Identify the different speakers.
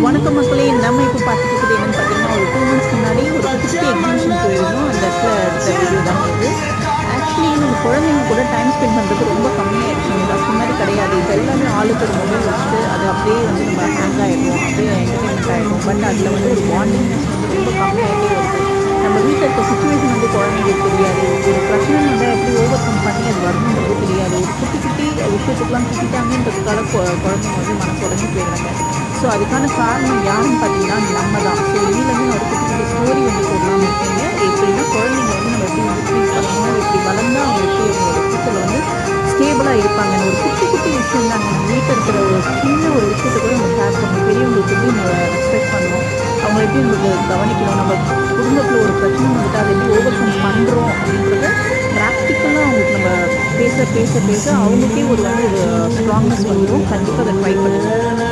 Speaker 1: வணக்கம் மக்களே! நம்ம இப்போ பார்த்துட்டு இருக்கிறது என்னன்னு பார்த்தீங்கன்னா, ஒரு 2 மந்த்ஸ் முன்னாடி ஒரு குட்டி எக்ஸிபிஷன் போயிருந்தோம். அந்த இடத்துல எடுத்த வீடியோ தான் இது. ஆக்சுவலி நம்ம குழந்தைங்க கூட டைம் ஸ்பெண்ட் பண்ணுறது ரொம்ப கம்மியாயிடுச்சு. ஃபர்ஸ்ட் மாரி கிடையாது. இப்போ எல்லாமே ஆளுக்கு ஒரு மொபைல் வச்சுட்டு அது அப்படியே வந்து நம்ம ஹேங் ஆயிடுவோம். அப்படியே என்டர்டெயின்மெண்ட் ஆயிடுவோம். பட் அதில் வந்து ஒரு பாண்டிங்னஸ் வந்து ரொம்ப கம்மியாயிட்டே வருது. நம்ம வீட்டில் இருக்க சுச்சுவேஷன் வந்து குழந்தைங்களுக்கு தெரியாது. ஒரு பிரச்சனைன்னு வந்தால் எப்படி ஓவர் கம் பண்ணி அது வரணுன்றது தெரியாது. ஒரு குட்டி குட்டி விஷயத்துக்குலாம் திட்டாங்கன்றதுக்காக குழந்தைங்க வந்து மனசு உடஞ்சு போயிடுறாங்க. ஸோ அதுக்கான காரணம் யாருன்னு பார்த்தீங்கன்னா நம்ம தான். ஸோ இதுலேருந்து நான் ஒரு குட்டி குட்டி ஸ்டோரி வந்து போடலாம்னு இருக்கீங்க. எப்படின்னா குழந்தைங்க வந்து நம்ம எப்படி வந்து ட்ரீட் பண்ணணும், எப்படி வளர்ந்தா அவங்க எப்படி அவங்களோட ஃபியூச்சரில் வந்து ஸ்டேபிளாக இருப்பாங்கன்னு ஒரு குட்டி குட்டி விஷயம் தாங்க. நம்ம வீட்டில் இருக்கிற ஒரு சின்ன ஒரு விஷயத்தை கூட நம்ம ஷேர் பண்ணணும். பெரியவங்களுக்கு வந்து நம்ம ரெஸ்பெக்ட் பண்ணணும். அவங்கள எப்படி நம்ம கவனிக்கணும். நம்ம குடும்பத்தில் ஒரு பிரச்சனை வந்துட்டு அதை எப்படி ஓவர் கம் பண்ணுறோம் அப்படின்றத ப்ராக்டிக்கலாக அவங்களுக்கு நம்ம பேச பேச பேச அவங்களுக்கே ஒரு வந்து ஒரு ஸ்ட்ராங்னஸ் வந்துடும். கண்டிப்பாக அதை ட்ரை பண்ணுங்கள்.